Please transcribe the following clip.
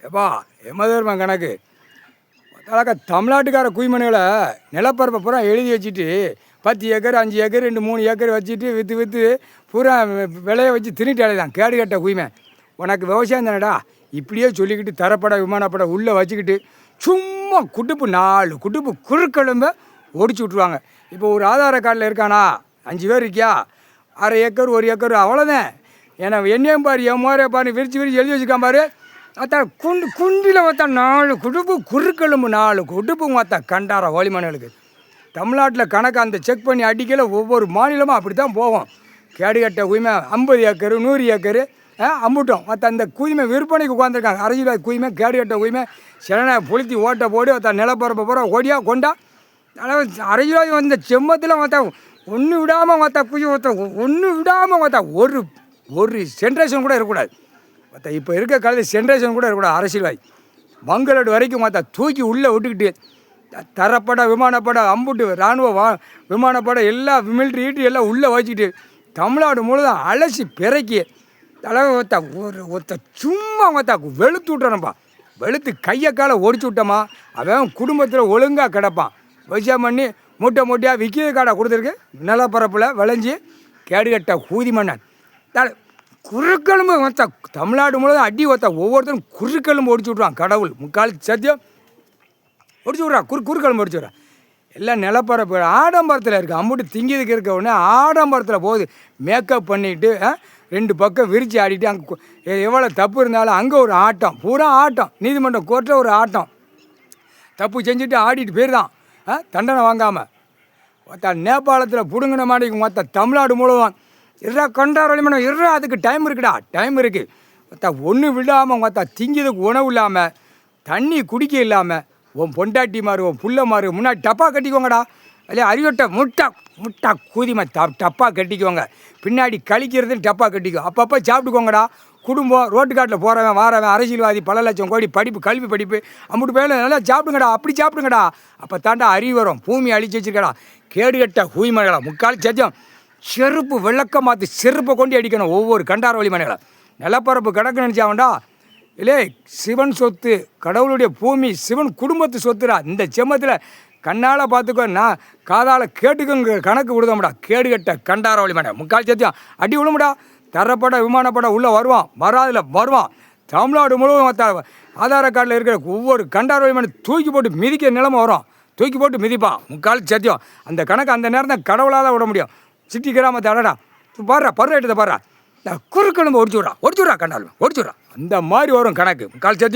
எப்பா எமதர்மன் கணக்கு அழகா தமிழ்நாட்டுக்கார குய்மணிகளை நிலப்பரப்பை பூரா எழுதி வச்சுட்டு 10 ஏக்கர் 5 ஏக்கர் 2 3 ஏக்கர் வச்சுட்டு விற்று பூரா விளைய வச்சு திணிட்டாலே தான் கேடு கட்ட குய்மை. உனக்கு விவசாயம் தானடா இப்படியே சொல்லிக்கிட்டு தரப்பட விமானப்பட உள்ளே வச்சுக்கிட்டு சும்மா குட்டுப்பு 4 குட்டுப்பு குறுக்கெலும்ப ஒடிச்சு விட்ருவாங்க. இப்போ ஒரு ஆதார கார்டில் இருக்கானா 5 பேர் இருக்கியா, 1/2 ஏக்கர் 1 ஏக்கர் அவ்வளோதான். ஏன்னா என்னையும் பாரு என் மோரையை பாரு விரிச்சு எழுதி வச்சுக்கான் பாரு. அத்தா குண்டில் பார்த்தா 4 குடுப்பு குறுக்கெலும்பு 4 குடுப்பு பார்த்தா கண்டார ஓலிமனைகளுக்கு. தமிழ்நாட்டில் கணக்கு அந்த செக் பண்ணி அடிக்கல ஒவ்வொரு மாநிலமும் அப்படி தான் போகும். கேடுகட்ட குய்மை 50 ஏக்கர் 100 ஏக்கர் அம்புட்டோம் மற்ற அந்த குய்மை விற்பனைக்கு உட்காந்துருக்காங்க. அரசியல் குய்மை கேடுகட்ட குய்மை சிலனை பொளுத்தி ஓட்டை போடு மற்ற நிலப்பரப்பை பூரா ஓடியா கொண்டா. அதாவது அரசியல் வந்த செம்மத்தில் மற்ற ஒன்று விடாமல் மற்ற குய் ஒன்று விடாமல் மற்ற ஒரு சென்ட்ரேஷன் கூட இருக்கக்கூடாது. மற்ற இப்போ இருக்க காலத்தில் சென்ட்ரேஷன் கூட இருக்கக்கூடாது. அரசியல்வாதி மங்களோடு வரைக்கும் மற்ற தூக்கி உள்ளே விட்டுக்கிட்டு தரப்பட விமானப்பட அம்புட்டு இராணுவ விமானப்பட எல்லாம் மிலிட்ரி ஈட்டு எல்லாம் உள்ளே வச்சுக்கிட்டு தமிழ்நாடு முழுதும் அலசி பிறக்கி தலைவர் ஒருத்த சும்மா வெளுத்து விட்டனப்பா. வெளுத்து கையை காலை ஒடிச்சு விட்டோமா அவன் குடும்பத்தில் ஒழுங்காக கிடப்பான். விவசாயம் பண்ணி மூட்டையாக விற்கிற காடை கொடுத்துருக்கு நிலப்பரப்பில் விளைஞ்சி கேடுகட்ட ஊதி மன்னன் குறுக்கெலும்பு தமிழ்நாடு முழுவதும் அடி ஒவ்வொருத்தரும் குறுக்கெலும்பு ஒடிச்சு விட்ருவான். கடவுள் முக்கால் சத்தியம் ஒடிச்சு விட்றா குறுக்கெலும்பு ஒடிச்சு விட்றான். எல்லாம் நிலப்பரப்பு ஆடம்பரத்தில் இருக்குது. அம்புட்டு திங்கிதுக்கு இருக்க உடனே ஆடம்பரத்தில் போகுது. மேக்கப் பண்ணிவிட்டு 2 பக்கம் விரித்து ஆடிட்டு அங்கே எவ்வளோ தப்பு இருந்தாலும் அங்கே ஒரு ஆட்டம் பூரா ஆட்டம். நீதிமன்றம் கோர்ட்டில் ஒரு ஆட்டம். தப்பு செஞ்சுட்டு ஆடிட்டு போயிருந்தான் தண்டனை வாங்காமல். நேபாளத்தில் பிடுங்கின மாட்டேங்க மொத்த தமிழ்நாடு முழுவதும் கண்டார வழிமனம் அதுக்கு டைம் இருக்குடா டைம் இருக்குது. ஒன்று விடாமல் திங்கிறதுக்கு உணவு இல்லாமல் தண்ணி குடிக்க இல்லாமல் உன் பொண்டாட்டி மாறு உன் புள்ள மாறு முன்னாடி டப்பா கட்டிக்கோங்கடா. இல்லையா அறிவட்டை முட்டா கூதிமா டப்பா கட்டிக்குவாங்க. பின்னாடி கழிக்கிறதுன்னு டப்பா கட்டிக்கோ. அப்பப்போ சாப்பிட்டுக்கோங்கடா. குடும்பம் ரோட்டுக்காட்டில் போகிறவன் வாரவன் அரசியல்வாதி பல லட்சம் கோடி படிப்பு கல்வி படிப்பு அம்பிட்டு பேர் நல்லா சாப்பிடுங்கடா. அப்படி சாப்பிடுங்கடா. அப்போ தாண்டா அறிவு வரும். பூமி அழிச்சு வச்சுருக்கடா. கேடுகட்ட ஹூய்மனைகளா முக்கால் சத்தியம் செருப்பு விளக்க மாற்றி செருப்பை கொண்டு அடிக்கணும் ஒவ்வொரு கண்டார வழி மனைகளை. நிலப்பரப்பு கிடக்கு நினச்சாவண்டா இல்லே சிவன் சொத்து கடவுளுடைய பூமி சிவன் குடும்பத்து சொத்துடா. இந்த செம்மத்தில் கண்ணால் பார்த்துக்கோ நான் காதால் கேட்டுக்கோங்க கணக்கு விடுதோம்டா. கேடுகட்ட கண்டார வழி மனை முக்கால் சத்தியம் அடி விழுமுடா. தரப்பட விமானப்பட உள்ளே வருவான் வராதில் வருவான். தமிழ்நாடு முழுவதும் ஆதார கார்டில் இருக்கிற ஒவ்வொரு கண்டார வழி மனை தூக்கி போட்டு மிதிக்க நிலைமை வரும். தூக்கி போட்டு மிதிப்பான் முக்கால் சத்தியம். அந்த கணக்கு அந்த நேரம் தான் கடவுளால் விட முடியும். சிட்டி கிராமத்தை அடடா பாடுறா பருவட்டத்தை பாடுறா குறுக்கெலும்பு ஒடிச்சு விட்றா கண்டாலும் ஒடிச்சு விட்றா. அந்த மாதிரி வரும் கணக்கு முக்கால் சத்தியம்.